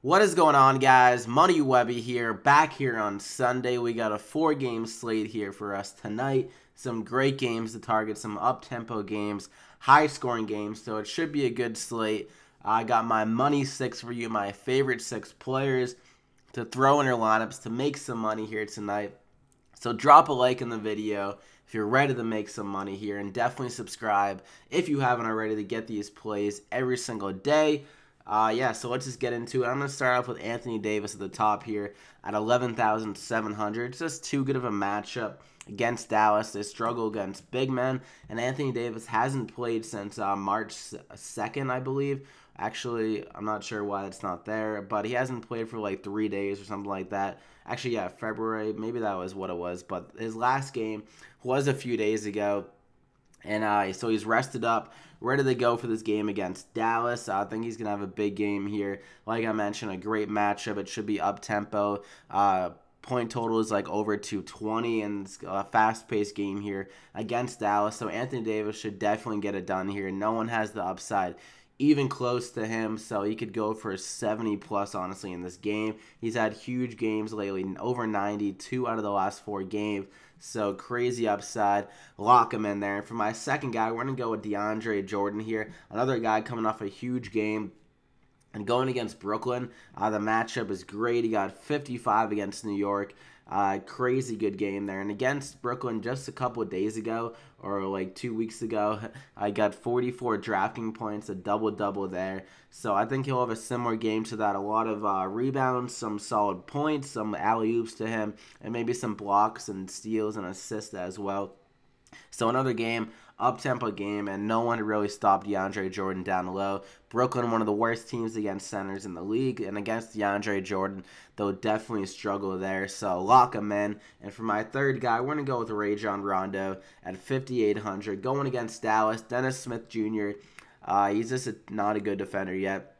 What is going on, guys? Money Webby here, back here on Sunday. We got a 4-game slate here for us tonight. Some great games to target, some up-tempo games, high-scoring games, so it should be a good slate. I got my money 6 for you, my favorite 6 players to throw in your lineups to make some money here tonight. So drop a like in the video if you're ready to make some money here, and definitely subscribe if you haven't already to get these plays every single day. So let's just get into it. I'm going to start off with Anthony Davis at the top here at 11,700. It's just too good of a matchup against Dallas. They struggle against big men, and Anthony Davis hasn't played since March 2nd, I believe. Actually, I'm not sure why it's not there, but he hasn't played for like 3 days or something like that. Actually, yeah, February, maybe that was what it was, but his last game was a few days ago. And so he's rested up, ready to go for this game against Dallas. I think he's going to have a big game here. Like I mentioned, a great matchup. It should be up-tempo. Point total is like over 220, and it's a fast-paced game here against Dallas. So Anthony Davis should definitely get it done here. No one has the upside even close to him, so he could go for 70-plus, honestly, in this game. He's had huge games lately, over 90, 2 out of the last 4 games. So crazy upside. Lock him in there. And for my second guy, we're going to go with DeAndre Jordan here. Another guy coming off a huge game. And going against Brooklyn, the matchup is great. He got 55 against New York. Crazy good game there. And against Brooklyn just a couple of days ago, or like 2 weeks ago, I got 44 drafting points, a double-double there. So I think he'll have a similar game to that. A lot of rebounds, some solid points, some alley-oops to him, and maybe some blocks and steals and assists as well. So another game, up-tempo game, and no one really stopped DeAndre Jordan down low. Brooklyn, one of the worst teams against centers in the league, and against DeAndre Jordan, they'll definitely struggle there, so lock him in. And for my third guy, we're going to go with RONDO at 5,800. Going against Dallas, Dennis Smith Jr., he's just not a good defender yet.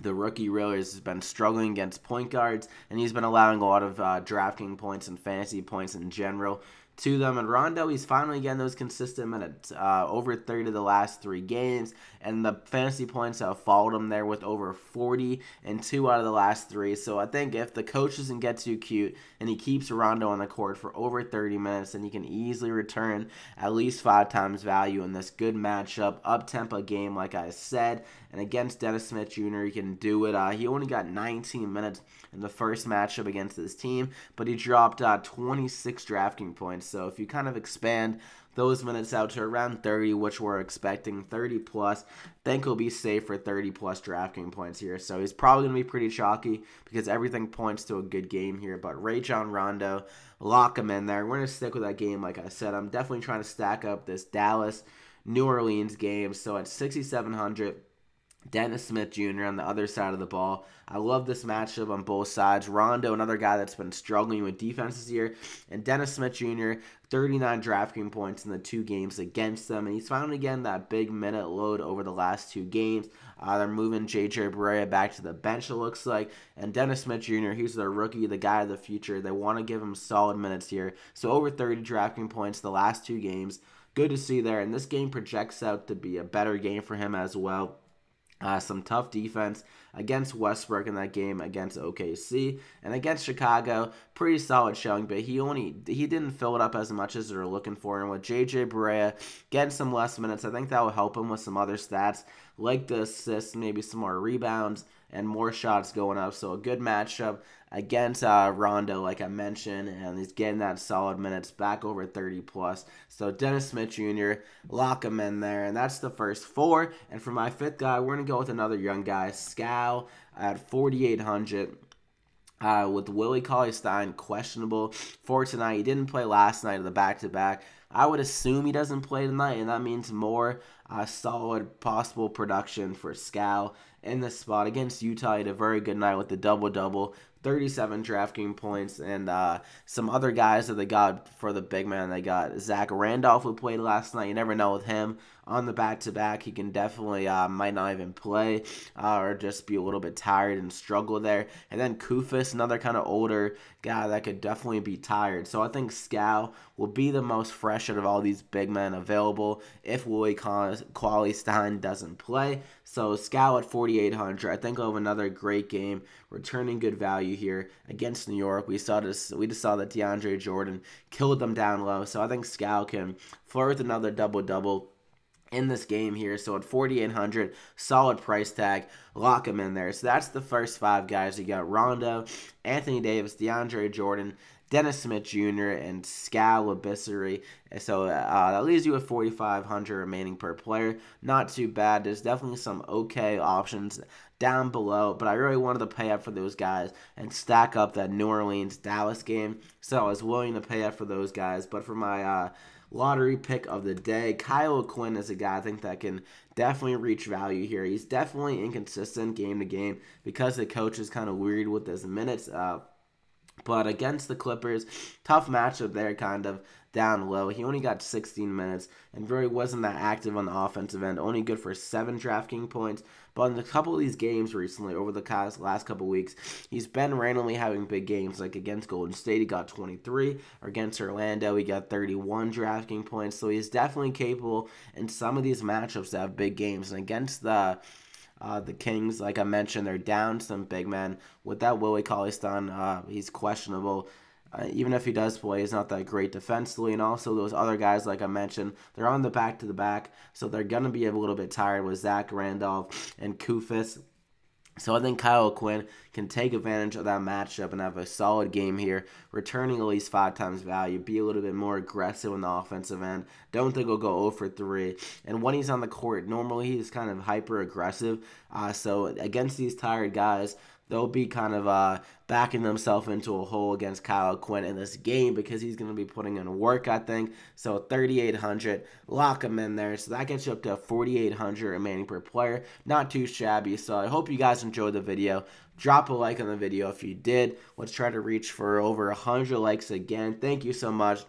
The rookie really has been struggling against point guards, and he's been allowing a lot of drafting points and fantasy points in general to them. And Rondo, he's finally getting those consistent minutes, over 30 of the last 3 games, and the fantasy points have followed him there with over 40 in 2 out of the last 3. So I think if the coach doesn't get too cute and he keeps Rondo on the court for over 30 minutes, then he can easily return at least 5 times value in this good matchup, up-tempo game like I said. And against Dennis Smith Jr., he can do it. He only got 19 minutes in the first matchup against his team, but he dropped 26 drafting points. So if you kind of expand those minutes out to around 30, which we're expecting, 30-plus, I think he'll be safe for 30-plus drafting points here. So he's probably going to be pretty chalky because everything points to a good game here. But Rondo, lock him in there. We're going to stick with that game like I said. I'm definitely trying to stack up this Dallas-New Orleans game. So at 6,700, Dennis Smith Jr. on the other side of the ball. I love this matchup on both sides. Rondo, another guy that's been struggling with defenses here. And Dennis Smith Jr., 39 drafting points in the 2 games against them. And he's finally getting that big minute load over the last 2 games. They're moving J.J. Barea back to the bench, it looks like. And Dennis Smith Jr., he's their rookie, the guy of the future. They want to give him solid minutes here. So over 30 drafting points the last 2 games. Good to see there. And this game projects out to be a better game for him as well. Some tough defense against Westbrook in that game against OKC, and against Chicago, pretty solid showing, but he didn't fill it up as much as they were looking for. And with JJ Barea getting some less minutes, I think that will help him with some other stats like the assists, maybe some more rebounds and more shots going up. So a good matchup against Rondo, like I mentioned, and he's getting that solid minutes, back over 30-plus. So Dennis Smith Jr., lock him in there, and that's the first 4. And for my 5th guy, we're going to go with another young guy, SKAL, at 4,800. With Willie Cauley-Stein questionable for tonight. He didn't play last night of the back-to-back. I would assume he doesn't play tonight, and that means more solid possible production for SKAL in this spot. Against Utah, he had a very good night with the double-double, 37 DraftKings points, and some other guys that they got for the big man. They got Zach Randolph, who played last night. You never know with him on the back-to-back. He can definitely might not even play or just be a little bit tired and struggle there. And then Kufis, another kind of older guy that could definitely be tired. So I think SKAL will be the most fresh out of all these big men available if Willie Cauley-Stein doesn't play. So SKAL at 4,800. I think we'll have another great game, returning good value here against New York. We just saw that DeAndre Jordan killed them down low. So I think SKAL can flirt with another double-double in this game here. So at 4,800, solid price tag, lock him in there. So that's the first 5 guys. You got Rondo, Anthony Davis, DeAndre Jordan, Dennis Smith Jr., and SKAL LABISSIERE. So that leaves you with 4,500 remaining per player. Not too bad. There's definitely some okay options down below, but I really wanted to pay up for those guys and stack up that New Orleans-Dallas game. So I was willing to pay up for those guys. But for my lottery pick of the day, Kyle Quinn is a guy I think that can definitely reach value here. He's definitely inconsistent game to game because the coach is kind of weird with his minutes. But against the Clippers, tough matchup there, kind of down low. He only got 16 minutes and really wasn't that active on the offensive end. Only good for 7 DraftKings points. But in a couple of these games recently, over the last couple of weeks, he's been randomly having big games. Like against Golden State, he got 23. Or against Orlando, he got 31 DraftKings points. So he's definitely capable in some of these matchups to have big games. And against the Kings, like I mentioned, they're down some big men. Without Willie Cauley-Stein, he's questionable. Even if he does play, he's not that great defensively. And also those other guys, like I mentioned, they're on the back-to-the-back, so they're going to be a little bit tired with Zach Randolph and Kufis. So I think Kyle Quinn can take advantage of that matchup and have a solid game here, returning at least 5 times value, be a little bit more aggressive on the offensive end. Don't think he'll go 0 for 3. And when he's on the court, normally he's kind of hyper-aggressive. So against these tired guys, they'll be kind of backing themselves into a hole against Kyle Quinn in this game because he's going to be putting in work, I think. So 3,800, lock him in there. So that gets you up to 4,800 remaining per player. Not too shabby. So I hope you guys enjoyed the video. Drop a like on the video if you did. Let's try to reach for over 100 likes again. Thank you so much.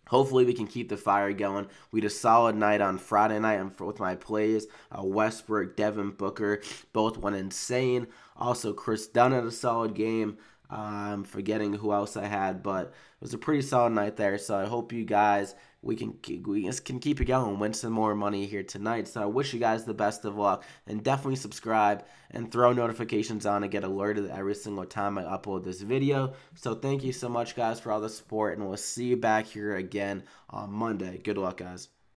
Hopefully we can keep the fire going. We had a solid night on Friday night with my plays. Westbrook, Devin Booker, both went insane. Also, Chris Dunn had a solid game. I'm forgetting who else I had, but it was a pretty solid night there. So I hope you guys, we just can keep it going, win some more money here tonight. So I wish you guys the best of luck, and definitely subscribe and throw notifications on to get alerted every single time I upload this video. So thank you so much, guys, for all the support, and we'll see you back here again on Monday. Good luck, guys.